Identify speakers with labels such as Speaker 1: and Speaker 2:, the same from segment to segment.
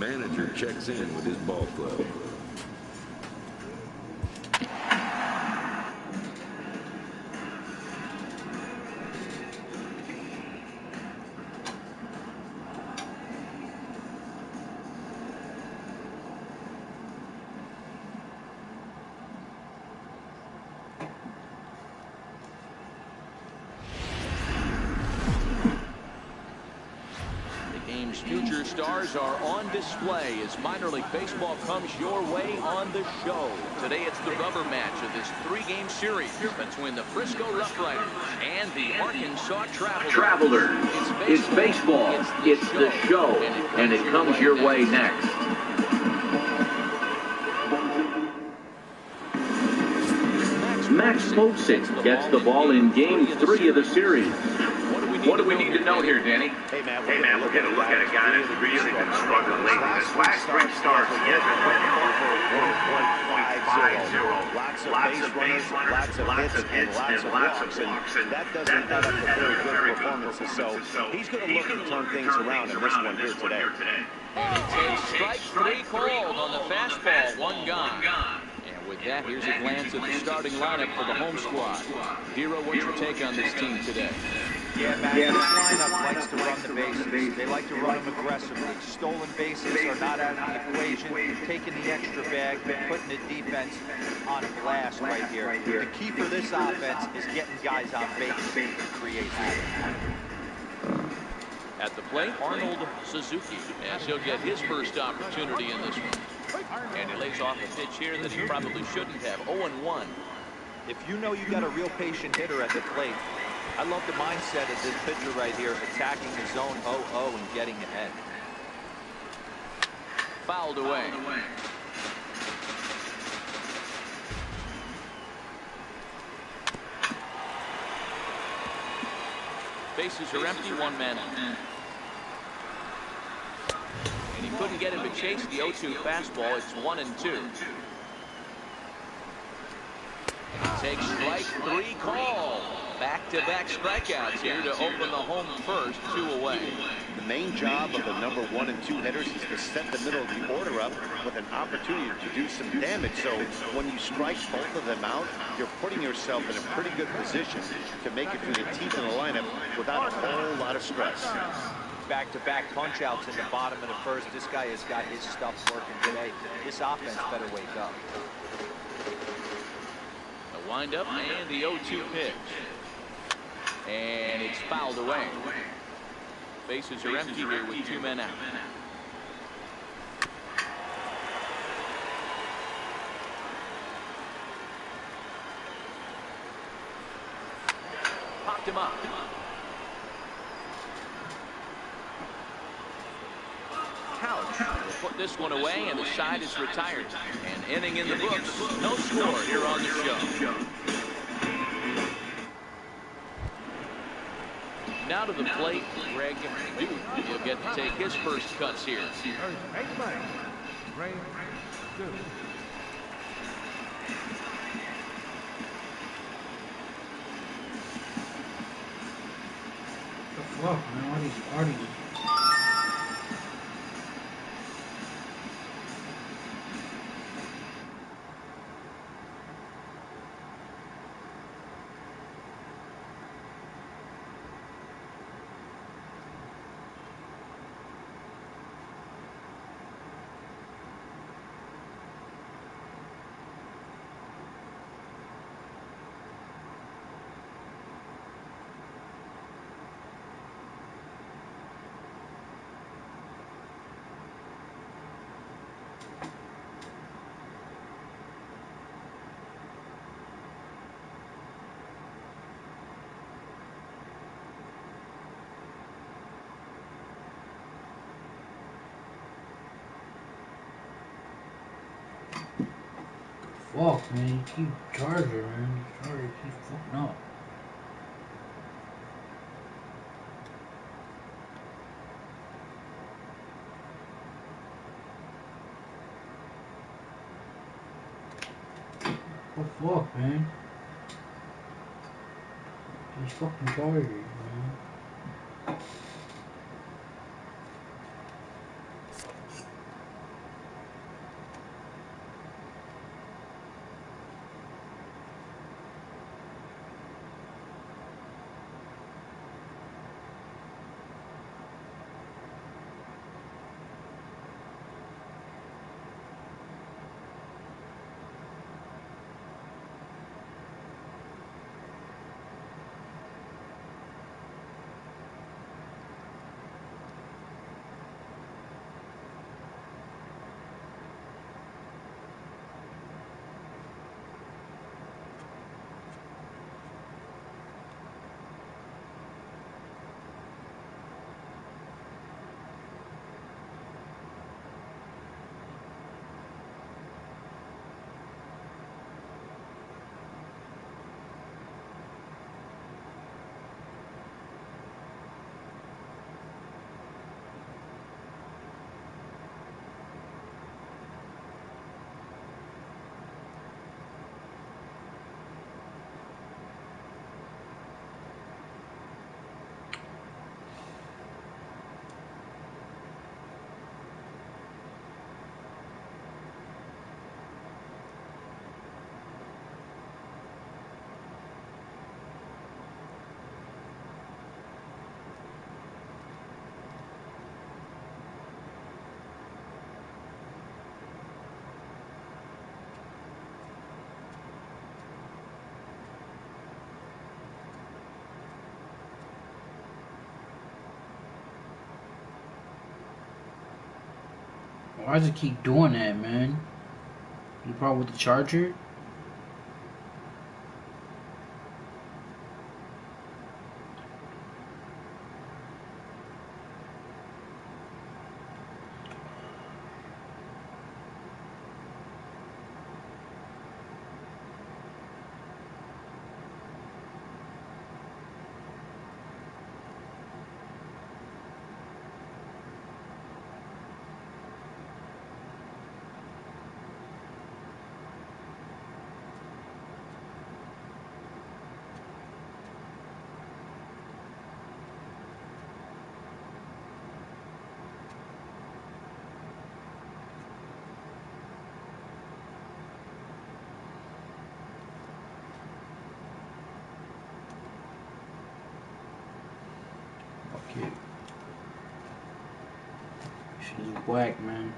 Speaker 1: manager checks in with his ball club.
Speaker 2: Future stars are on display as minor league baseball comes your way on the show. Today it's the rubber match of this three-game series between the Frisco Roughriders and the Arkansas Travelers.
Speaker 3: It's baseball. It's the show. And it comes your way next. Max Motsick gets the ball in Game 3 of the series. What do we need to know here, Danny?
Speaker 4: Hey, man, we're going to look at a guy that's really been struggling lately. This last three starts, he has been hitting over 1.50. Lots of base runners, lots of hits, and lots of walks. And that doesn't add up to very good performances. So he's going to look to turn things around in this one here today.
Speaker 2: Takes strike three called on the fastball, one gone. And with that, here's a glance at the starting lineup for the home squad. Hero, what's your take on this team today?
Speaker 5: Yeah, Matt, this lineup likes to run the bases. They like to run them aggressively. Stolen bases are not out of the equation. Taking the extra bag, putting the defense on blast right here. The key for this offense is getting guys on base to create havoc.
Speaker 2: At the plate, Arnold Suzuki, as he'll get his first opportunity in this one. And he lays off a pitch here that he probably shouldn't have. 0-1.
Speaker 5: If you know you got a real patient hitter at the plate, I love the mindset of this pitcher right here, attacking the zone 0-0 and getting ahead.
Speaker 2: Fouled away. Bases are empty, one man out. And he couldn't get him to chase the 0-2 fastball. It's 1-2. And he takes strike three call. Back-to-back strikeouts here to open the home first, 2 away.
Speaker 4: The main job of the number 1 and 2 hitters is to set the middle of the order up with an opportunity to do some damage. So when you strike both of them out, you're putting yourself in a pretty good position to make it through the teeth of the lineup without a whole lot of stress.
Speaker 5: Back-to-back punch-outs in the bottom of the first. This guy has got his stuff working today. This offense better wake up.
Speaker 2: The windup and the 0-2 pitch. And it's fouled away. Bases are empty here with 2 men out. Popped him up. Couch will put this one away, and the side is retired. An inning in the books. No score here on the show. Now to the plate, Greg Duke. He'll get to take his first cuts here.
Speaker 6: Greg Duke. The fuck, man? All these parties. Fuck, man, you keep Charger, man. Charger keeps fucking up. What the fuck, man? These fucking Chargers, man.
Speaker 5: 1-0
Speaker 7: Why does it keep doing that, man? You problem with the charger? Okay. She's whack, man.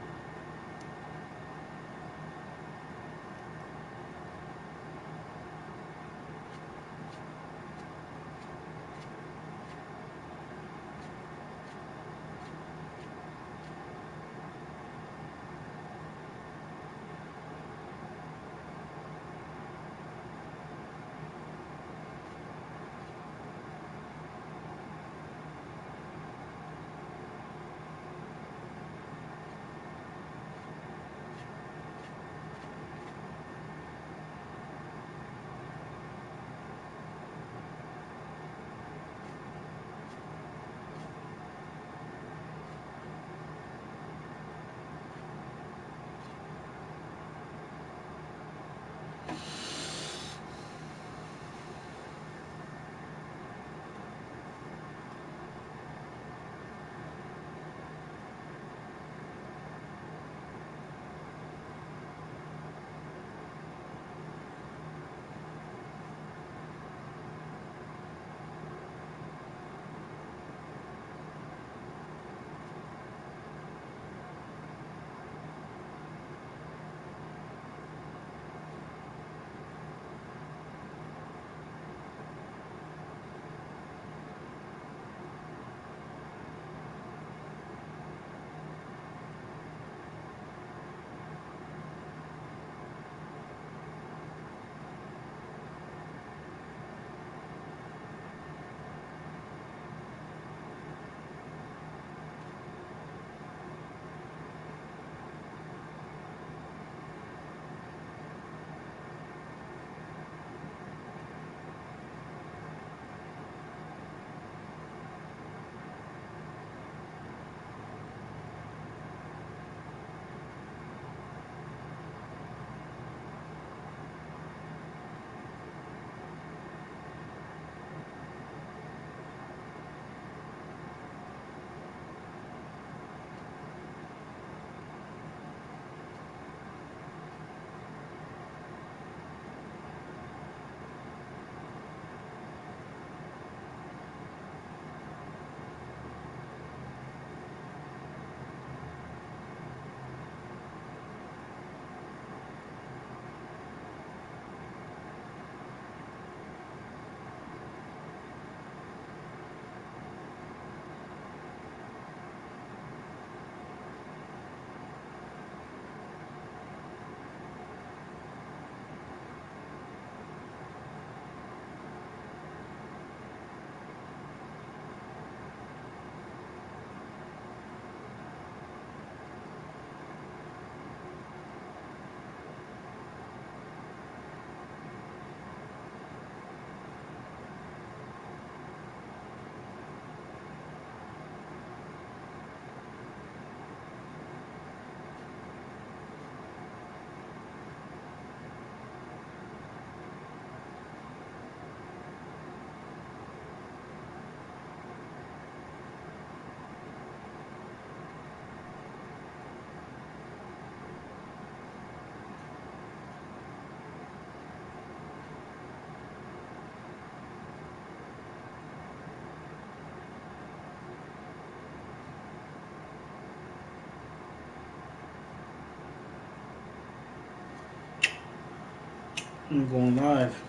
Speaker 7: I'm going live.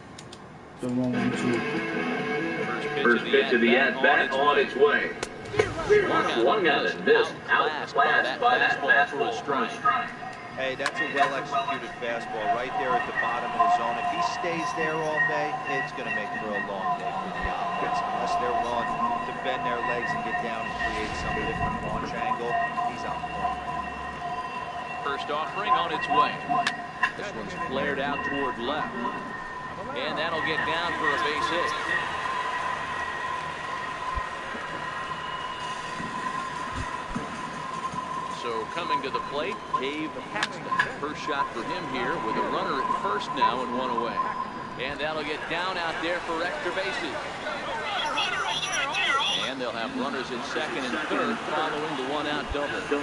Speaker 7: The wrong one too.
Speaker 3: First pitch of the at-bat on its way.
Speaker 2: swung at and missed. Outclassed by that fastball for a strike.
Speaker 5: Hey, that's a well-executed fastball right there at the bottom of the zone. If he stays there all day, it's going to make for a long day for the offense. Unless they're willing to bend their legs and get down and create some different launch angle, he's out front.
Speaker 2: First offering on its way. This one's flared out toward left. And that'll get down for a base hit. So coming to the plate, Dave Paxton. First shot for him here with a runner at first now and one away. And that'll get down out there for extra bases. And they'll have runners in second and third following the one-out double.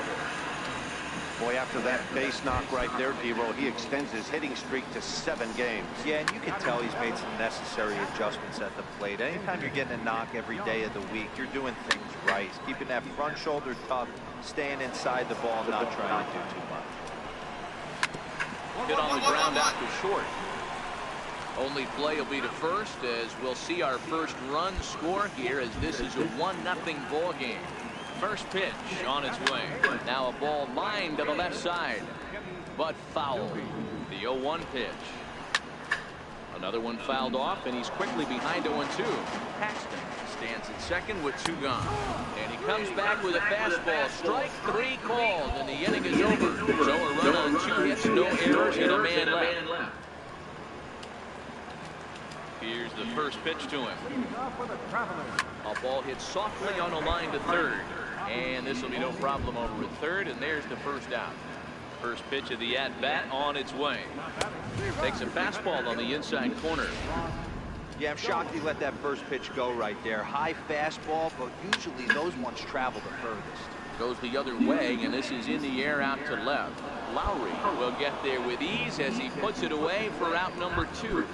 Speaker 4: Boy, after that base knock right there, Dero, he extends his hitting streak to 7 games.
Speaker 5: Yeah, and you can tell he's made some necessary adjustments at the plate. Anytime you're getting a knock every day of the week, you're doing things right. Keeping that front shoulder tough, staying inside the ball, not trying to do too much.
Speaker 2: Hit on the ground out to short. Only play will be to first, as we'll see our first run score here, as this is a 1-0 ball game. First pitch on its way. Now a ball lined to the left side, but foul. The 0-1 pitch. Another one fouled off, and he's quickly behind 0-2. Paxton stands at second with 2 gone. And he comes back with a fastball. Strike 3 called, and the inning is over. So a run on 2 hits, no errors, and a man left. Here's the first pitch to him. A ball hit softly on a line to third. And this will be no problem over at third, and there's the first out. First pitch of the at-bat on its way. Takes a fastball on the inside corner.
Speaker 5: Yeah, I'm shocked he let that first pitch go right there. High fastball, but usually those ones travel the furthest.
Speaker 2: Goes the other way, and this is in the air out to left. Lowry will get there with ease as he puts it away for out number 2.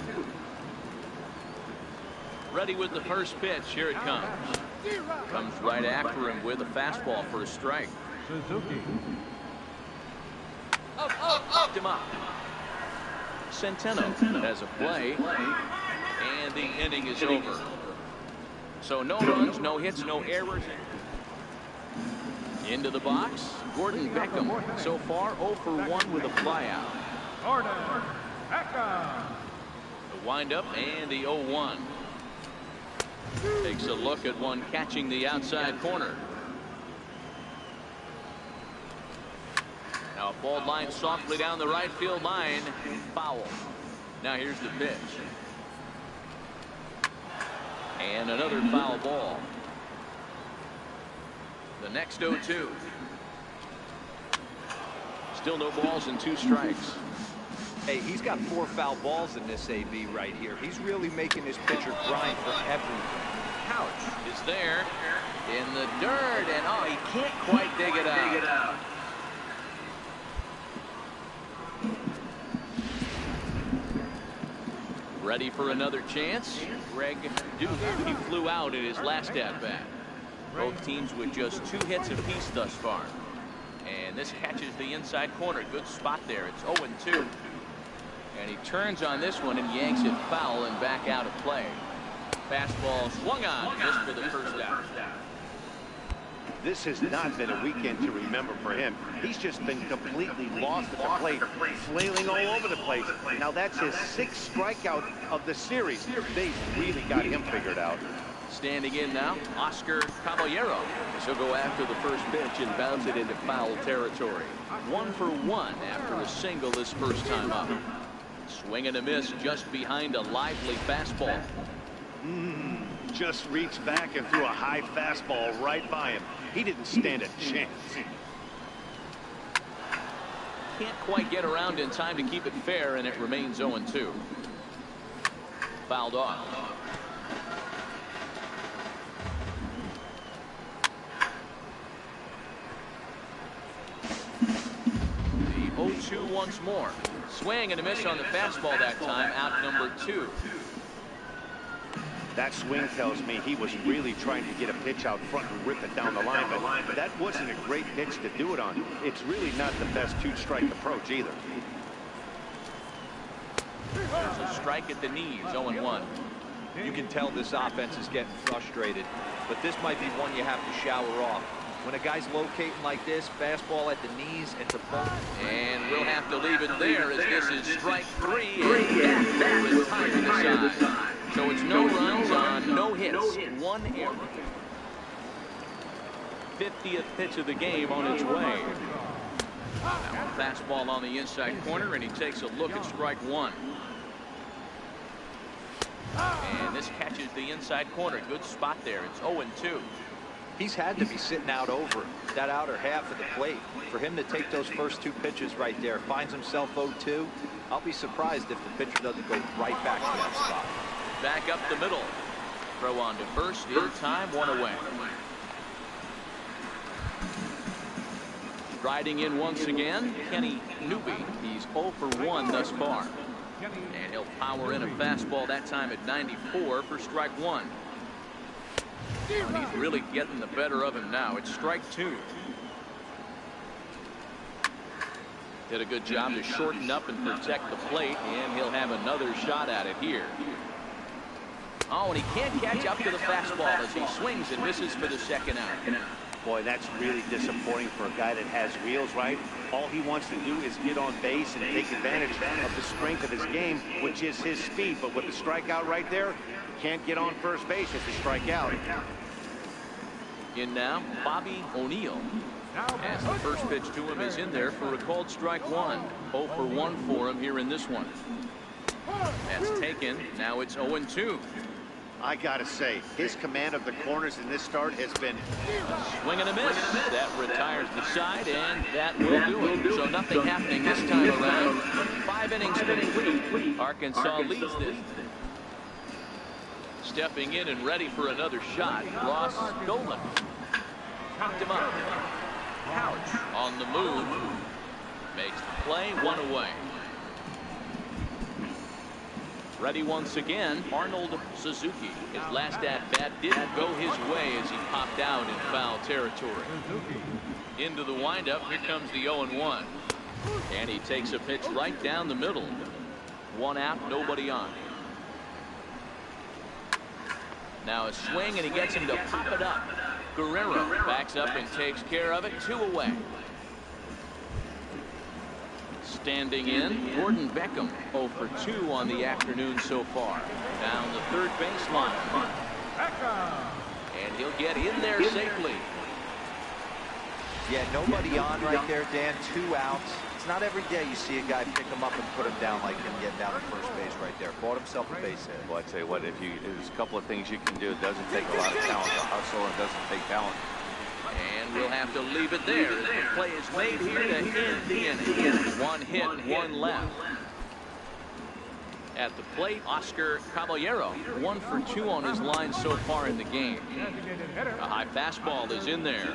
Speaker 2: Ready with the first pitch. Here it comes. Comes right after him with a fastball for a strike.
Speaker 6: Suzuki.
Speaker 2: Up him up. Centeno has a play, and the inning is over. So no runs, no hits, no errors. Into the box, Gordon Beckham. So far 0 for 1 with a flyout.
Speaker 6: Gordon Beckham.
Speaker 2: The windup and the 0-1. Takes a look at one catching the outside corner. Now a ball line softly down the right field line. Foul. Now here's the pitch. And another foul ball. The next 0-2. Still no balls and 2 strikes.
Speaker 5: Hey, he's got 4 foul balls in this AB right here. He's really making his pitcher grind for everything.
Speaker 2: Couch is there in the dirt, and oh, he can't quite dig it out. Ready for another chance. Greg Duke, he flew out in his last at-bat. Both teams with just 2 hits apiece thus far. And this catches the inside corner. Good spot there. It's 0-2. And he turns on this one and yanks it foul and back out of play. Fastball swung on, just for the first out.
Speaker 4: This has not been a weekend to remember for him. He's just been completely lost at the plate, flailing all over the place. Now that's his 6th strikeout of the series. They've really got him figured out.
Speaker 2: Standing in now, Oscar Caballero. He'll go after the first pitch and bounce it into foul territory. 1 for 1 after a single this first time up. Swing and a miss just behind a lively fastball.
Speaker 4: Just reached back and threw a high fastball right by him. He didn't stand a chance.
Speaker 2: Can't quite get around in time to keep it fair, and it remains 0-2. Fouled off. The 0-2 once more. Swing and a miss on the fastball that time, out number 2.
Speaker 4: That swing tells me he was really trying to get a pitch out front and rip it down the line, but that wasn't a great pitch to do it on. It's really not the best 2-strike approach either.
Speaker 2: There's a strike at the knees, 0-1.
Speaker 5: You can tell this offense is getting frustrated, but this might be one you have to shower off. When a guy's locating like this, fastball at the knees, it's a ball.
Speaker 2: And we'll have to leave it there as this is strike 3. And that will retire the side. So it's no runs on no hits, 1 error. 50th pitch of the game on its way. Now a fastball on the inside corner, and he takes a look at strike 1. And this catches the inside corner. Good spot there. It's 0-2.
Speaker 5: He's had to be sitting out over that outer half of the plate. For him to take those first 2 pitches right there, finds himself 0-2. I'll be surprised if the pitcher doesn't go right back to that spot.
Speaker 2: Back up the middle. Throw on to first in time, 1 away. Riding in once again, Kenny Newby. He's 0 for 1 thus far. And he'll power in a fastball that time at 94 for strike 1. He's really getting the better of him now. It's strike 2. Did a good job to shorten up and protect the plate, and he'll have another shot at it here. Oh, and he can't catch up to the fastball as he swings and misses for the second out.
Speaker 4: Boy, that's really disappointing for a guy that has wheels, right? All he wants to do is get on base and take advantage of the strength of his game, which is his speed. But with the strikeout right there, can't get on first base if he strike out.
Speaker 2: In now, Bobby O'Neill. As the first pitch to him is in there for a called strike 1. 0 for 1 for him here in this one. That's taken. Now it's 0-2.
Speaker 4: I gotta say, his command of the corners in this start has been
Speaker 2: swing and a miss. That retires the side, and that will do it. So nothing happening this time around. 5 innings complete. Arkansas leads this. Stepping in and ready for another shot, Ross Dolan. Knocked him up. Couch on the move. Makes the play, 1 away. Ready once again, Arnold Suzuki. His last at-bat didn't go his way as he popped out in foul territory. Into the windup, here comes the 0-1. And he takes a pitch right down the middle. 1 out, nobody on. Now a swing, and he gets him to pop it up. Guerrero backs up and takes care of it. 2 away. Standing in, Gordon Beckham, 0 for 2 on the afternoon so far. Down the third baseline. And he'll get in there safely.
Speaker 5: Yeah, nobody on right there, Dan. 2 outs. It's not every day you see a guy pick him up and put him down like him getting down to first base right there. Bought himself a base hit.
Speaker 4: Well, I tell you what, there's a couple of things you can do. It doesn't take a lot of talent to hustle, and it doesn't take talent.
Speaker 2: And we'll have to leave it there as the play is made here to end the inning. 1 hit, 1 left. At the plate, Oscar Caballero, 1 for 2 on his line so far in the game. A high fastball is in there.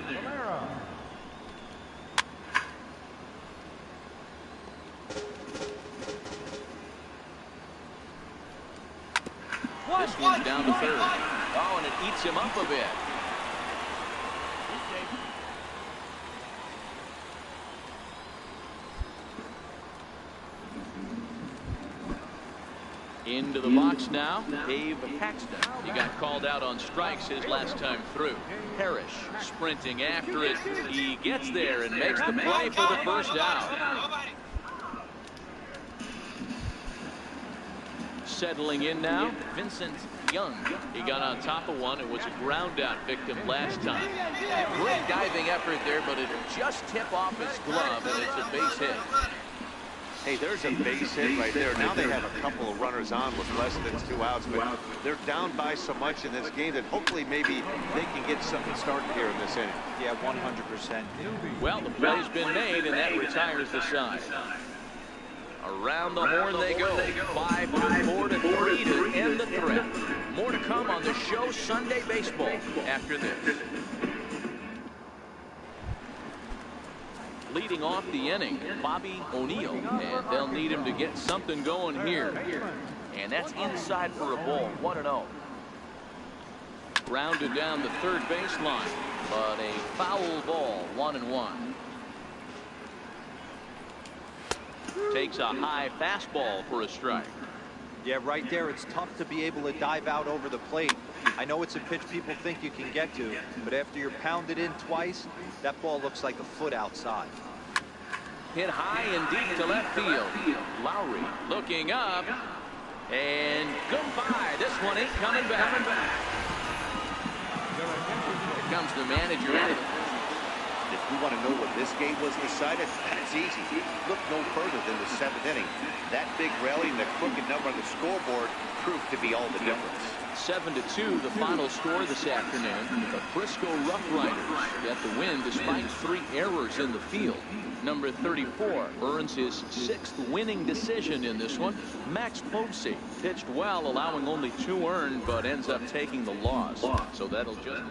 Speaker 2: This one's down to third. Oh, and it eats him up a bit. Into the box now, Dave Paxton. He got called out on strikes his last time through. Parrish sprinting after it. He gets there and makes the play for the first out. Settling in now, Vincent Young. He got on top of one. It was a ground out victim last time. Great diving effort there, but it'll just tip off his glove, and it's a base hit.
Speaker 4: Hey, there's a base hit right there. Now they have a couple of runners on with less than 2 outs, but they're down by so much in this game that hopefully maybe they can get something started here in this inning.
Speaker 5: Yeah, 100%.
Speaker 2: Well, the play's been made, and that retires the side. Around the horn they go. 5-4 to 3 to end the threat. More to come on the show Sunday Baseball after this. Leading off the inning, Bobby O'Neill, and they'll need him to get something going here. And that's inside for a ball, 1-0. Grounded down the third baseline, but a foul ball, 1-1. Takes a high fastball for a strike.
Speaker 5: Yeah, right there, it's tough to be able to dive out over the plate. I know it's a pitch people think you can get to, but after you're pounded in twice, that ball looks like a foot outside.
Speaker 2: Hit high and deep to left field. Lowry looking up. And goodbye. This one ain't coming back. Here comes the manager out of the...
Speaker 4: If you want to know what this game was decided, it's easy. Look no further than the 7th inning. That big rally and the crooked number on the scoreboard proved to be all the difference.
Speaker 2: 7-2, the final score this afternoon. The Frisco Rough Riders get the win despite 3 errors in the field. Number 34 earns his 6th winning decision in this one. Max Posey pitched well, allowing only 2 earned, but ends up taking the loss. So that'll just...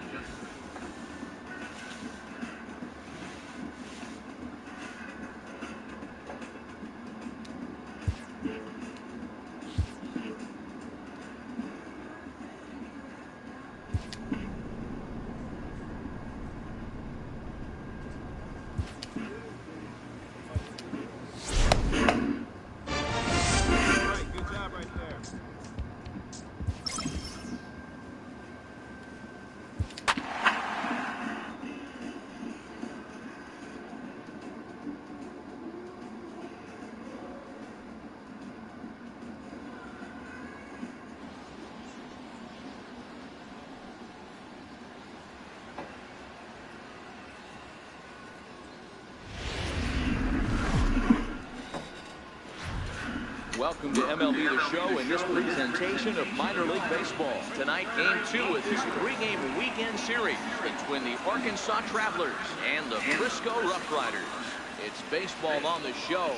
Speaker 2: Welcome to MLB The Show in this presentation of minor league baseball. Tonight, Game 2 of this 3-game weekend series between the Arkansas Travelers and the Frisco Rough Riders. It's baseball on the show.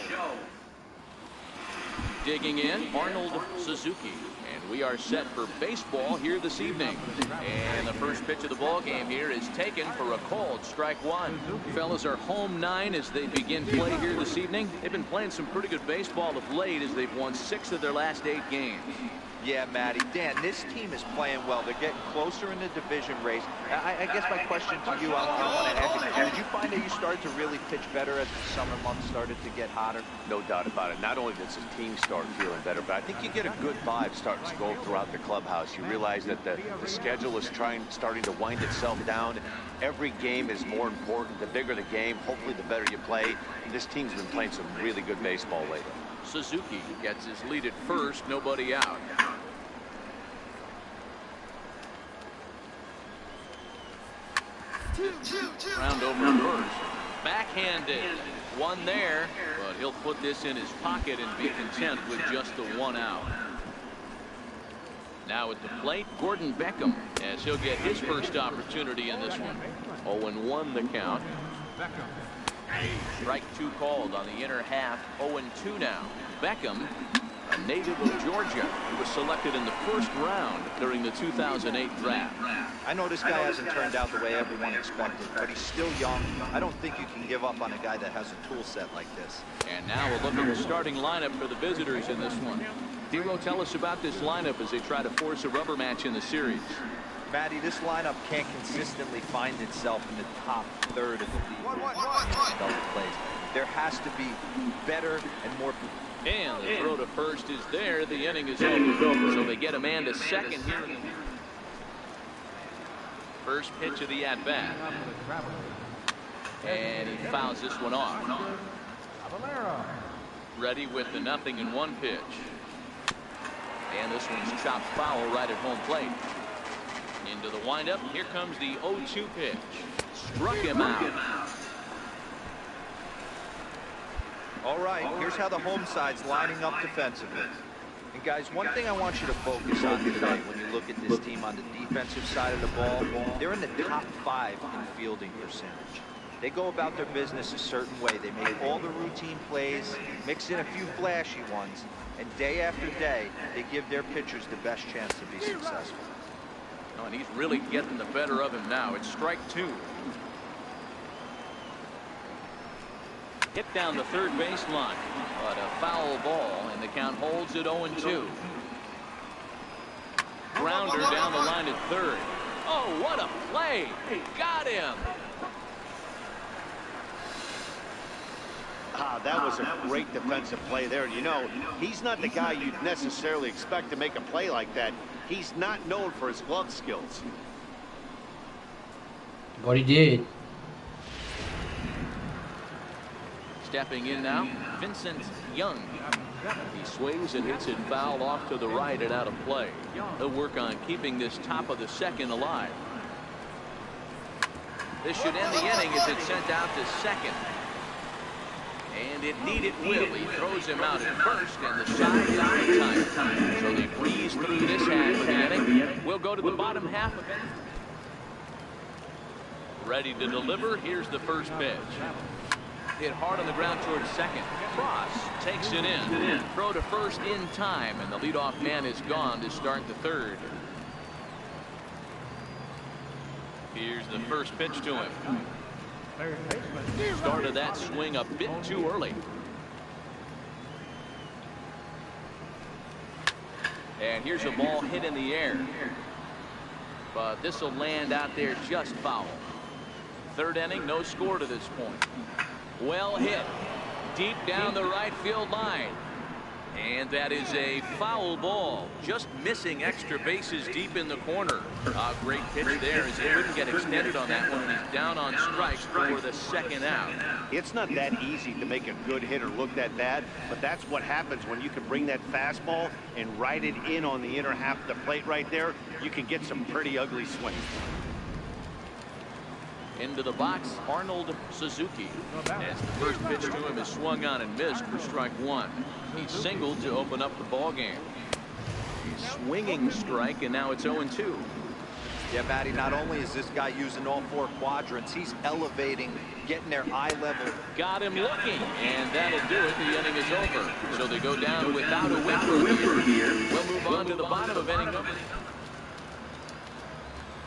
Speaker 2: Digging in, Arnold Suzuki. And we are set for baseball here this evening. And the first pitch of the ball game here is taken for a called strike 1. Fellas are home 9 as they begin play here this evening. They've been playing some pretty good baseball of late as they've won 6 of their last 8 games.
Speaker 5: Yeah, Matty. Dan, this team is playing well. They're getting closer in the division race. I guess my question to you, I want to ask you, did you find that you started to really pitch better as the summer months started to get hotter?
Speaker 4: No doubt about it. Not only does the team start feeling better, but I think you get a good vibe starting to go throughout the clubhouse. You realize that the schedule is starting to wind itself down. Every game is more important. The bigger the game, hopefully the better you play. And this team's been playing some really good baseball lately.
Speaker 2: Suzuki gets his lead at first, nobody out. Round over first. Backhanded. One there, but he'll put this in his pocket and be content with just the 1 out. Now at the plate, Gordon Beckham, as he'll get his first opportunity in this one. 0-1 the count. Strike 2 called on the inner half. 0-2 now. Beckham, a native of Georgia, who was selected in the first round during the 2008 draft.
Speaker 5: I know this guy hasn't turned out the way everyone expected, but he's still young. I don't think you can give up on a guy that has a tool set like this.
Speaker 2: And now we'll look at the starting lineup for the visitors in this one. Hero, tell us about this lineup as they try to force a rubber match in the series.
Speaker 5: Matty, this lineup can't consistently find itself in the top third of the league. Double plays. There has to be better and more.
Speaker 2: And the throw to first is there. The inning is over. So they get a man to second here. First pitch of the at-bat. And he fouls this one off. Ready with the 0-1 pitch. And this one's chopped foul right at home plate. Into the windup. Here comes the 0-2 pitch. Struck him out.
Speaker 5: All right, here's how the home side's lining up defensively. And guys, one thing I want you to focus on today when you look at this team on the defensive side of the ball, they're in the top 5 in fielding percentage. They go about their business a certain way. They make all the routine plays, mix in a few flashy ones, and day after day, they give their pitchers the best chance to be successful.
Speaker 2: Oh, and he's really getting the better of him now. It's strike 2. Hit down the third baseline, but a foul ball, and the count holds at 0-2. Grounder down the line at third. Oh, what a play! Got him!
Speaker 4: Ah, that was a great defensive play there. You know, he's not the guy you'd necessarily expect to make a play like that. He's not known for his glove skills.
Speaker 7: But he did.
Speaker 2: Stepping in now, Vincent Young. He swings and hits it foul off to the right and out of play. He'll work on keeping this top of the second alive. This should end the inning as it's sent out to second. And indeed it will. He throws him out at first, and the side is in time. So they breeze through this half of the inning. We'll go to the bottom half of it. Ready to deliver. Here's the first pitch. Hit hard on the ground towards second. Cross takes it in. Throw to first in time, and the leadoff man is gone to start the third. Here's the first pitch to him. Started that swing a bit too early. And here's a ball hit in the air. But this will land out there just foul. Third inning, no score to this point. Well hit. Deep down the right field line. And that is a foul ball. Just missing extra bases deep in the corner. A great pitch there as he couldn't get extended on that one. He's down on strikes for the second out.
Speaker 4: It's not that easy to make a good hitter look that bad, but that's what happens when you can bring that fastball and ride it in on the inner half of the plate right there. You can get some pretty ugly swings.
Speaker 2: Into the box, Arnold Suzuki. As the first pitch to him is swung on and missed for strike one. He singled to open up the ball game. Swinging strike, and now it's 0-2.
Speaker 5: Yeah, Matty, not only is this guy using all four quadrants, he's elevating, getting their eye level.
Speaker 2: Got him looking, and that'll do it. The inning is over. So they go down without a whipper here. We'll move on to the bottom of inning number.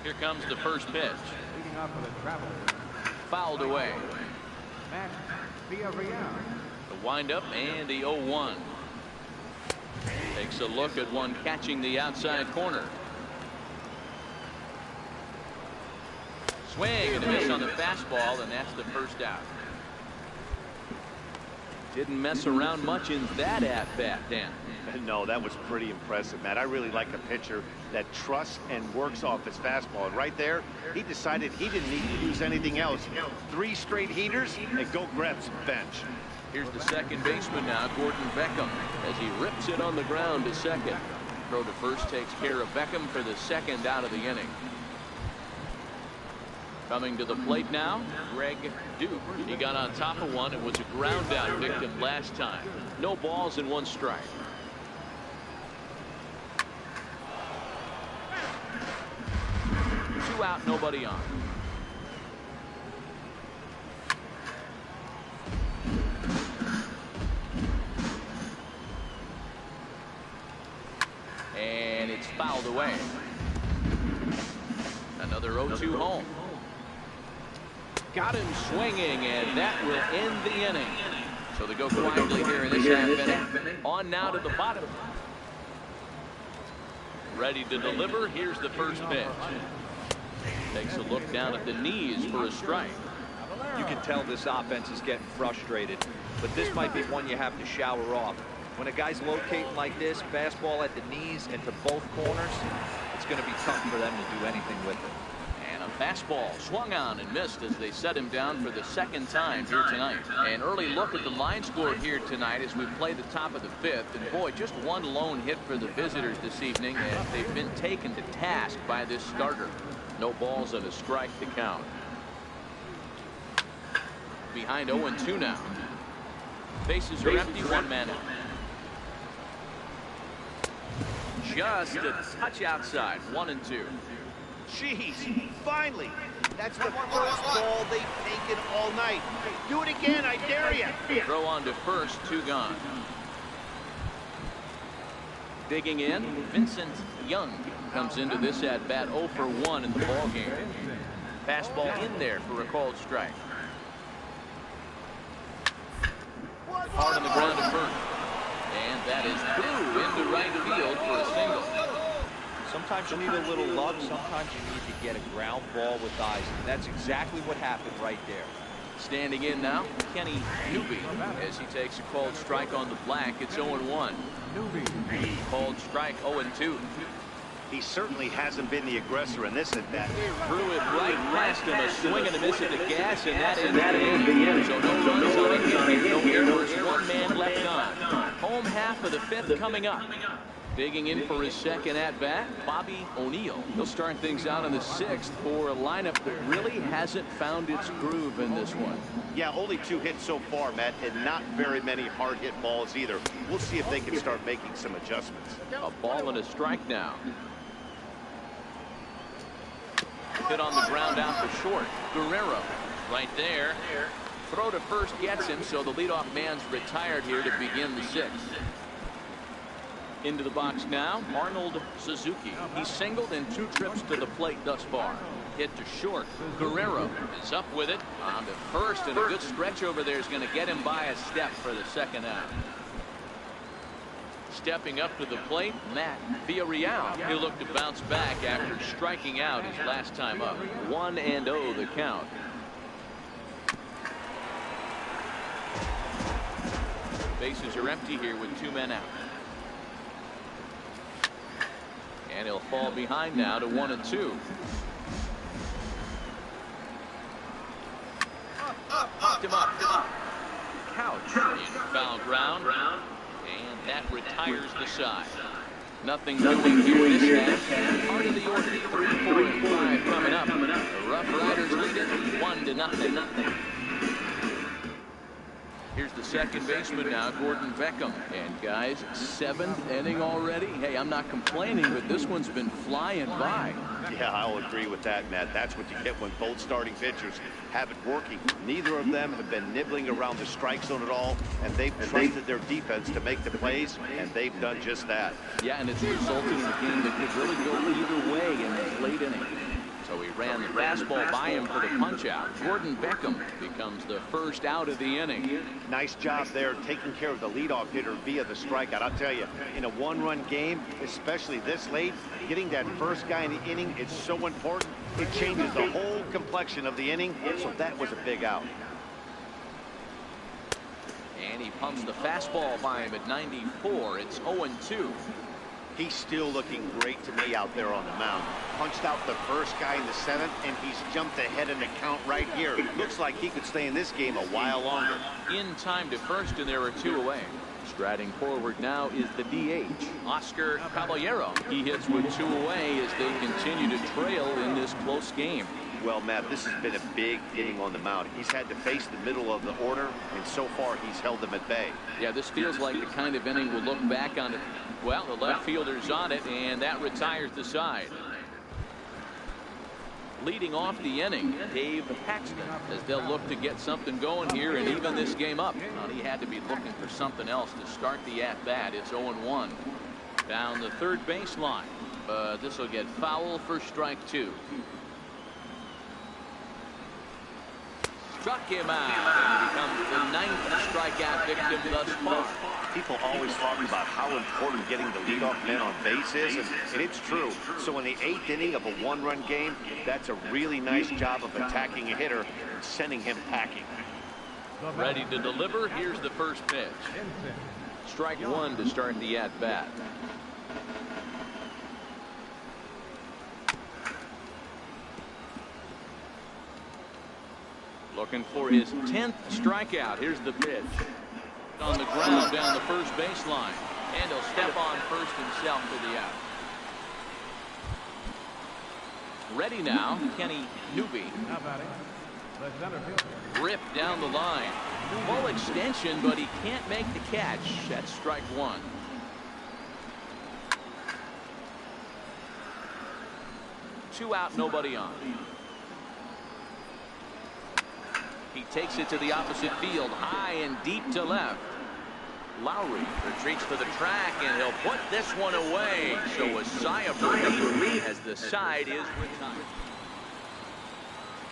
Speaker 2: Here comes the first pitch. Fouled away. The windup and the 0-1. Takes a look at one catching the outside corner. Swing and a miss on the fastball, and that's the first out. Didn't mess around much in that at-bat, Dan.
Speaker 4: No, that was pretty impressive, Matt. I really like a pitcher that trusts and works off his fastball. And right there, he decided he didn't need to use anything else. 3 straight heaters and go grab some bench.
Speaker 2: Here's the second baseman now, Gordon Beckham, as he rips it on the ground to second. Throw to first takes care of Beckham for the second out of the inning. Coming to the plate now, Greg Duke. He got on top of one and was a ground out victim last time. No balls and 1 strike. Two out, nobody on. And it's fouled away. Another 0-2 home. Got him swinging, and that will end the inning. So they go quietly here in this half inning. On now to the bottom. Ready to deliver. Here's the first pitch. Takes a look down at the knees for a strike.
Speaker 5: You can tell this offense is getting frustrated, but this might be one you have to shower off. When a guy's locating like this, fastball at the knees and to both corners, it's going to be tough for them to do anything with it.
Speaker 2: And a fastball swung on and missed as they set him down for the second time here tonight. An early look at the line score here tonight as we play the top of the 5th. And boy, just one lone hit for the visitors this evening, and they've been taken to task by this starter. No balls and a strike to count. Behind 0-2 now. Bases are empty, 1 man out. Just a touch outside, 1-2.
Speaker 4: Jeez, finally. That's the first ball they've taken all night. Do it again, I dare you.
Speaker 2: Throw on to first, 2 gone. Digging in, Vincent Young comes into this at bat 0 for 1 in the ball game. Fastball in there for a called strike. Hard on the ground to first. And that is through into right field for a single.
Speaker 5: Sometimes you need a little luck. Sometimes you need to get a ground ball with eyes. And that's exactly what happened right there.
Speaker 2: Standing in now, Kenny Newby, as he takes a called strike on the black. It's 0-1. Called strike 0-2.
Speaker 4: He certainly hasn't been the aggressor in this at bat.
Speaker 2: Threw it right past him, a swing and a miss at the gas, and that ends the inning. So no runs on a hit, no errors, one man left on. Home half of the fifth coming up. Digging in for his second at-bat, Bobby O'Neill. He'll start things out in the sixth for a lineup that really hasn't found its groove in this one.
Speaker 4: Yeah, only 2 hits so far, Matt, and not very many hard hit balls either. We'll see if they can start making some adjustments.
Speaker 2: A ball and a strike now. Hit on the ground out for short. Guerrero right there. Throw to first gets him, so the leadoff man's retired here to begin the sixth. Into the box now, Arnold Suzuki. He's singled in 2 trips to the plate thus far. Hit to short. Guerrero is up with it on to first, and a good stretch over there is going to get him by a step for the second out. Stepping up to the plate, Matt Villarreal. He'll look to bounce back after striking out his last time up. 1-0 the count. Bases are empty here with 2 men out. And he'll fall behind now to 1-2. Popped him up. Couch in foul ground. And that retires the side. Nothing doing here this half. Part of the order. 3, 4, and 5 coming up. The Rough Riders lead it 1-0. Here's the second baseman now, Gordon Beckham. And guys, 7th inning already. Hey, I'm not complaining, but this one's been flying by.
Speaker 4: Yeah, I'll agree with that, Matt. That's what you get when both starting pitchers have it working. Neither of them have been nibbling around the strike zone at all, and they've trusted their defense to make the plays, and they've done just that.
Speaker 2: Yeah, and it's resulted in a game that could really go either way in this late inning. So he ran the fastball by him for the punch-out. Gordon Beckham becomes the first out of the inning.
Speaker 4: Nice job there taking care of the leadoff hitter via the strikeout. I'll tell you, in a 1-run game, especially this late, getting that first guy in the inning is so important. It changes the whole complexion of the inning, so that was a big out.
Speaker 2: And he pumps the fastball by him at 94. It's 0-2.
Speaker 4: He's still looking great to me out there on the mound. Punched out the first guy in the 7th, and he's jumped ahead in the count right here. Looks like he could stay in this game a while longer.
Speaker 2: In time to first, and there are 2 away. Striding forward now is the DH, Oscar Caballero. He hits with 2 away as they continue to trail in this close game.
Speaker 4: Well, Matt, this has been a big inning on the mound. He's had to face the middle of the order, and so far he's held them at bay.
Speaker 2: Yeah, this feels like the kind of inning we'll look back on it. Well, the left fielder's on it, and that retires the side. Leading off the inning, Dave Paxton, as they'll look to get something going here and even this game up. Well, he had to be looking for something else to start the at-bat. It's 0-1. Down the third baseline, but this will get foul for strike 2. Struck him out, and becomes the 9th strikeout victim thus far.
Speaker 4: People always talk about how important getting the leadoff man on base is, and it's true. So in the 8th inning of a 1-run game, that's a really nice job of attacking a hitter and sending him packing.
Speaker 2: Ready to deliver. Here's the first pitch. Strike 1 to start the at-bat. Looking for his 10th strikeout. Here's the pitch. On the ground down the first baseline. And he'll step on first himself for the out. Ready now, Kenny Newby. Ripped down the line. Full extension, but he can't make the catch. That's strike 1. Two out, nobody on. He takes it to the opposite field, high and deep to left. Lowry retreats to the track, and he'll put this one away. So a sigh of relief as the side is retired.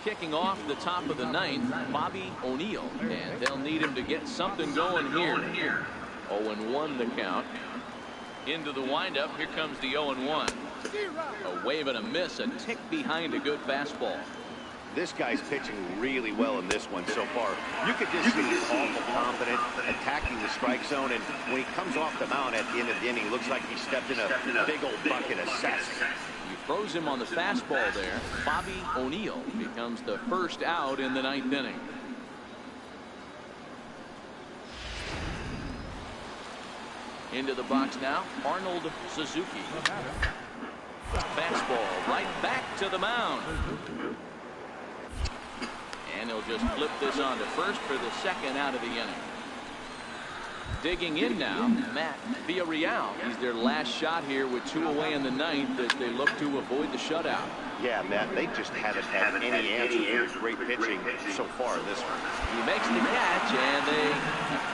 Speaker 2: Kicking off the top of the 9th, Bobby O'Neill, and they'll need him to get something going here. 0-1 the count. Into the windup, here comes the 0-1. A wave and a miss, a tick behind a good fastball.
Speaker 4: This guy's pitching really well in this one so far. You could just see he's awful confident, attacking the strike zone, and when he comes off the mound at the end of the inning, looks like he stepped in a big old bucket of cess.
Speaker 2: You froze him on the fastball there. Bobby O'Neill becomes the first out in the 9th inning. Into the box now, Arnold Suzuki. Fastball right back to the mound. And he'll just flip this on to first for the second out of the inning. Digging in now, Matt Villarreal. He's their last shot here with 2 away in the 9th as they look to avoid the shutout.
Speaker 4: Yeah, Matt, they just haven't had any answer for great pitching so far this one.
Speaker 2: He makes the catch, and they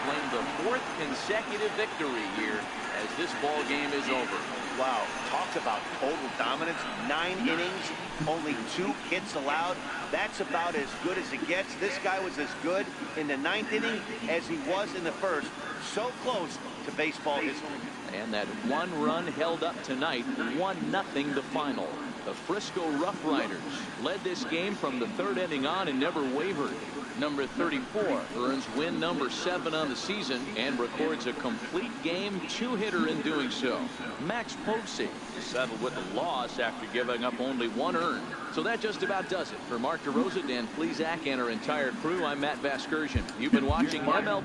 Speaker 2: claim the 4th consecutive victory here as this ball game is over.
Speaker 4: Wow, talk about total dominance. 9 innings, only 2 hits allowed. That's about as good as it gets. This guy was as good in the 9th inning as he was in the 1st. So close to baseball history.
Speaker 2: And that 1 run held up tonight, 1-0 the final. The Frisco Rough Riders led this game from the 3rd inning on and never wavered. Number 34 earns win number 7 on the season and records a complete game 2-hitter in doing so. Max Posey settled with a loss after giving up only 1 earned. So that just about does it. For Mark DeRosa, Dan Plesac, and our entire crew, I'm Matt Vasgersian. You've been watching MLB.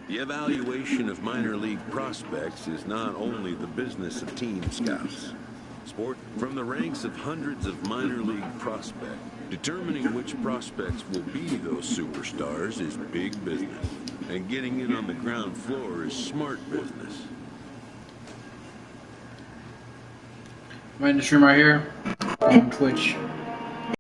Speaker 1: The evaluation of minor league prospects is not only the business of team scouts. Sport from the ranks of hundreds of minor league prospects. Determining which prospects will be those superstars is big business. And getting in on the ground floor is smart business.
Speaker 7: I'm in the stream right here on Twitch.